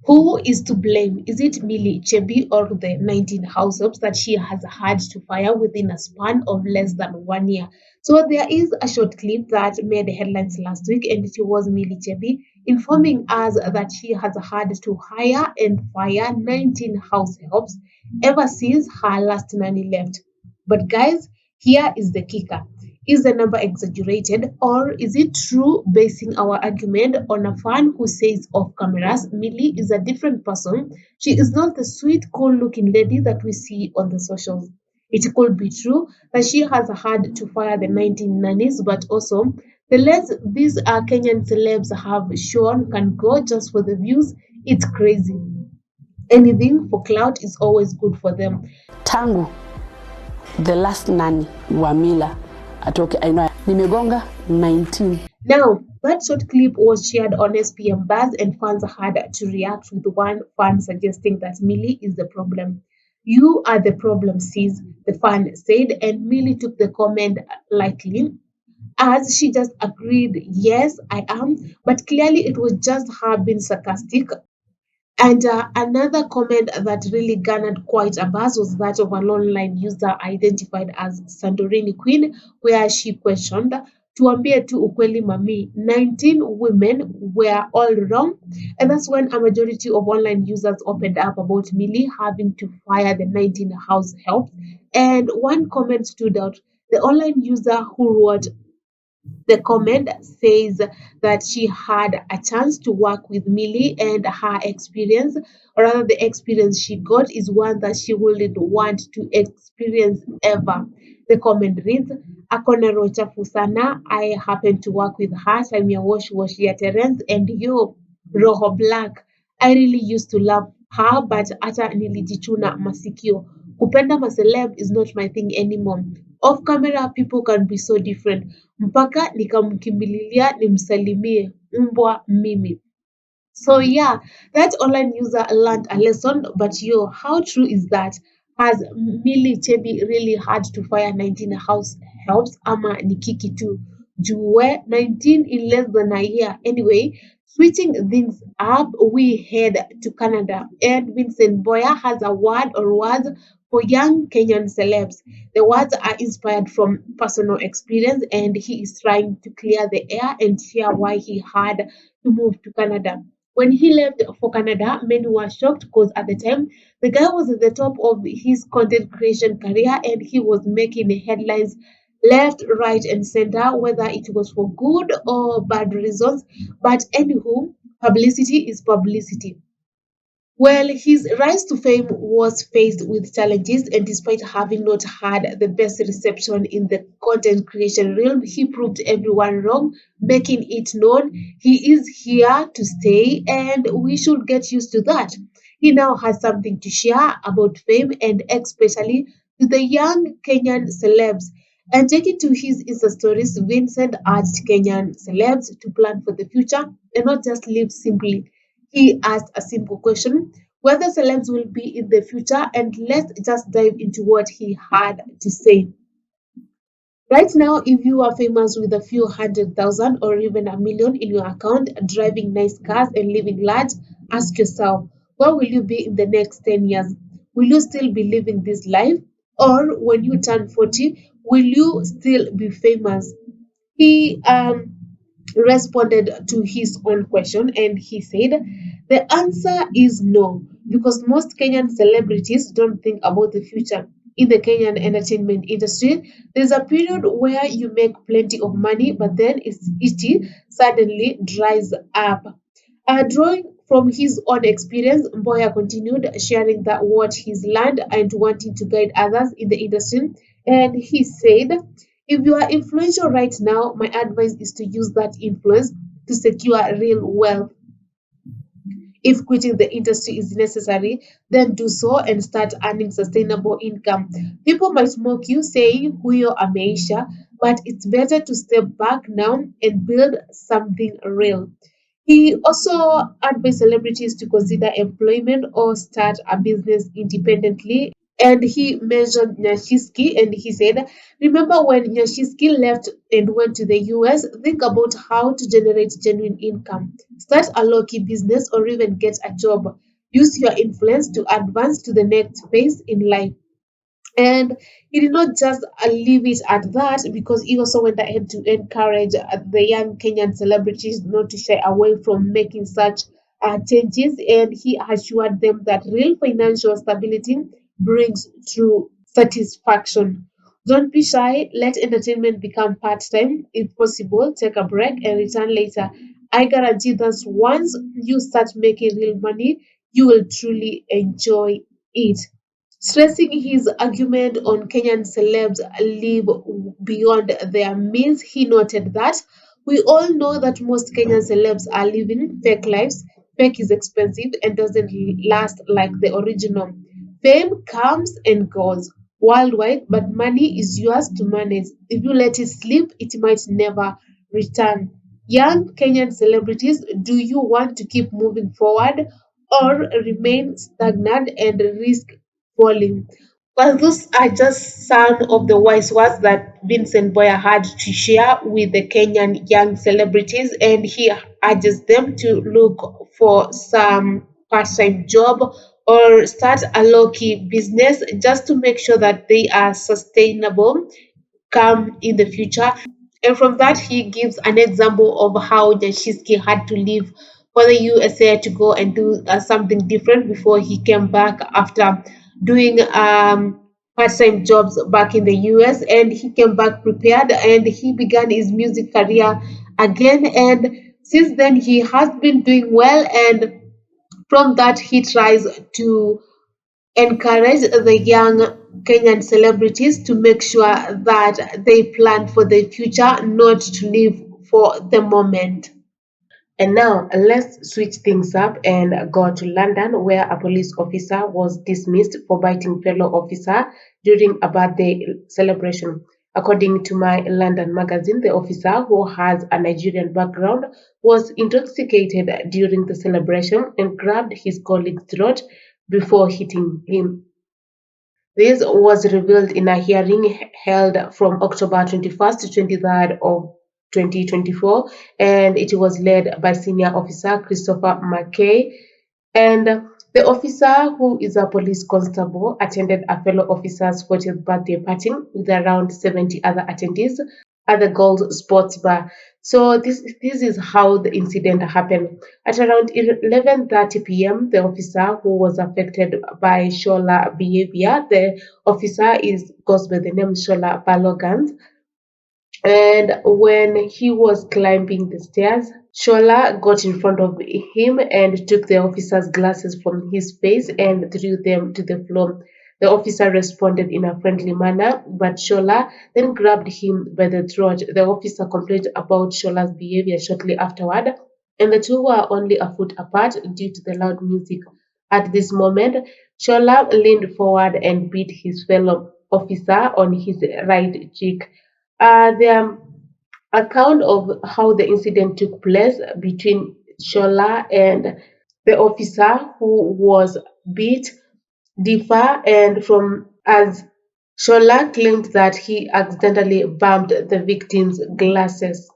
Who is to blame? Is it Millie, Chebby, or the 19 households that she has had to fire within a span of less than 1 year? So there is a short clip that made headlines last week, and it was Millie Chebby informing us that she has had to hire and fire 19 house helps ever since her last nanny left. But guys, here is the kicker. Is the number exaggerated, or is it true, basing our argument on a fan who says off cameras Millie is a different person? She is not the sweet, cool looking lady that we see on the socials. It could be true that she has had to fire the 19 nannies, but also the less these Kenyan celebs have shown can go just for the views. It's crazy. Anything for clout is always good for them. Tangu the last nanny Wamila atoke, I know nimegonga 19. Now, that short clip was shared on SPM Buzz, and fans had to react, with one fan suggesting that Millie is the problem. You are the problem, sis, the fan said, and Millie took the comment lightly, as she just agreed, yes, I am, but clearly it was just her being sarcastic. And another comment that really garnered quite a buzz was that of an online user identified as Sandorini Queen, where she questioned, tuambie tu ukweli mami, 19 women were all wrong. And that's when a majority of online users opened up about Millie having to fire the 19 house help. And one comment stood out. The online user who wrote, the comment says that she had a chance to work with Millie, and her experience, or rather the experience she got, is one that she wouldn't want to experience ever. The comment reads, Akona Chafu sana, I happened to work with her time ya wash ya Terence, and yo, Roho Black. I really used to love her, but hata nilijichuna masikio. Kupenda maceleb is not my thing anymore. Off camera, people can be so different. Mpaka nikamkimbililia nimsalimie mbwa mimi. So yeah, that online user learned a lesson, but yo, how true is that? Has Millie Chebby really had to fire 19 house helps, ama ni kiki tu? Jue 19 in less than a year. Anyway, switching things up, we head to Canada, and Vincent Mboya has a word or words for young Kenyan celebs. The words are inspired from personal experience, and he is trying to clear the air and share why he had to move to Canada. When he left for Canada, many were shocked because at the time the guy was at the top of his content creation career, and he was making headlines left, right, and center, whether it was for good or bad reasons. But anywho, publicity is publicity. Well, his rise to fame was faced with challenges, and despite having not had the best reception in the content creation realm, he proved everyone wrong, making it known he is here to stay, and we should get used to that. He now has something to share about fame, and especially to the young Kenyan celebs. And taking to his Insta stories, Vincent urged Kenyan celebs to plan for the future and not just live simply. He asked a simple question, whether celebs will be in the future, and let's just dive into what he had to say. Right now, if you are famous with a few 100,000 or even a million in your account, driving nice cars and living large, ask yourself, where will you be in the next 10 years? Will you still be living this life? Or when you turn 40, will you still be famous? He responded to his own question, and he said, the answer is no, because most Kenyan celebrities don't think about the future. In the Kenyan entertainment industry, there's a period where you make plenty of money, but then it suddenly dries up. Drawing from his own experience, Mboya continued sharing that what he's learned and wanting to guide others in the industry. And he said, if you are influential right now, my advice is to use that influence to secure real wealth. If quitting the industry is necessary, then do so and start earning sustainable income. People might mock you saying huyo ameisha, but it's better to step back now and build something real. He also advised celebrities to consider employment or start a business independently. And he mentioned Nyashiski and he said, remember when Nyashiski left and went to the US? Think about how to generate genuine income. Start a low key business or even get a job. Use your influence to advance to the next phase in life. And he did not just leave it at that, because he also went ahead to encourage the young Kenyan celebrities not to shy away from making such changes. And he assured them that real financial stability brings true satisfaction. Don't be shy, let entertainment become part time. If possible, take a break and return later. I guarantee that once you start making real money, you will truly enjoy it. Stressing his argument on Kenyan celebs live beyond their means, he noted that we all know that most Kenyan celebs are living fake lives. Fake is expensive and doesn't last like the original. Fame comes and goes worldwide, but money is yours to manage. If you let it slip, it might never return. Young Kenyan celebrities, do you want to keep moving forward or remain stagnant and risk falling? Well, those are just some of the wise words that Vincent Mboya had to share with the Kenyan young celebrities, and he urges them to look for some part-time job or start a low-key business just to make sure that they are sustainable come in the future. And from that, he gives an example of how Jashinsky had to leave for the USA to go and do something different before he came back after doing part-time jobs back in the US. And he came back prepared and he began his music career again. And since then, he has been doing well. And from that, he tries to encourage the young Kenyan celebrities to make sure that they plan for the future, not to live for the moment. And now let's switch things up and go to London, where a police officer was dismissed for biting fellow officer during a birthday celebration. According to My London magazine, the officer, who has a Nigerian background, was intoxicated during the celebration and grabbed his colleague's throat before hitting him. This was revealed in a hearing held from October 21st to 23rd of 2024, and it was led by Senior Officer Christopher McKay. And the officer, who is a police constable, attended a fellow officer's 40th birthday party with around 70 other attendees at the Gold Sports Bar. So this is how the incident happened. At around 11:30 p.m., the officer, who was affected by Shola behavior, the officer goes by the name Shola Balogans, and when he was climbing the stairs, Shola got in front of him and took the officer's glasses from his face and threw them to the floor. The officer responded in a friendly manner, but Shola then grabbed him by the throat. The officer complained about Shola's behavior shortly afterward, and the two were only a foot apart due to the loud music. At this moment, Shola leaned forward and beat his fellow officer on his right cheek. The account of how the incident took place between Shola and the officer who was beat differ, and from as Shola claimed that he accidentally bumped the victim's glasses.